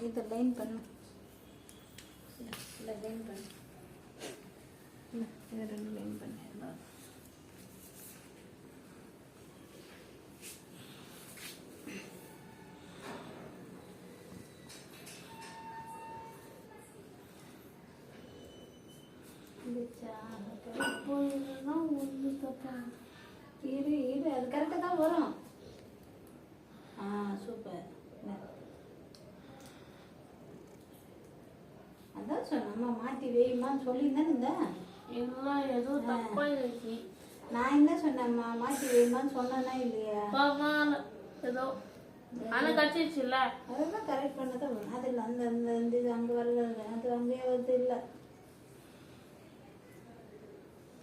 இதை லைன் பண்ணு, இல்லை லைன் பண்ணு, இல்லை இதை 2 லைன் பண்ணு. இரு இரு, அது கரெக்டாக தான் வரும். சூப்பர். அதான் சொன்னம்மா மாற்றி வேயுமான்னு சொல்லியிருந்தேன். இந்த ஏதோ தப்பா இருக்கு. நான் என்ன சொன்னேம்மா மாற்றி வேயுமான்னு சொன்னேன்னா இல்லையா? ஏதோ ஆனால் கட்சிச்சுல்ல அதெல்லாம் கரெக்ட் பண்ணதான் வரும். அது இல்லை, அந்த அந்த இது அங்கே வரல, அது அங்கேயே வருது இல்லை.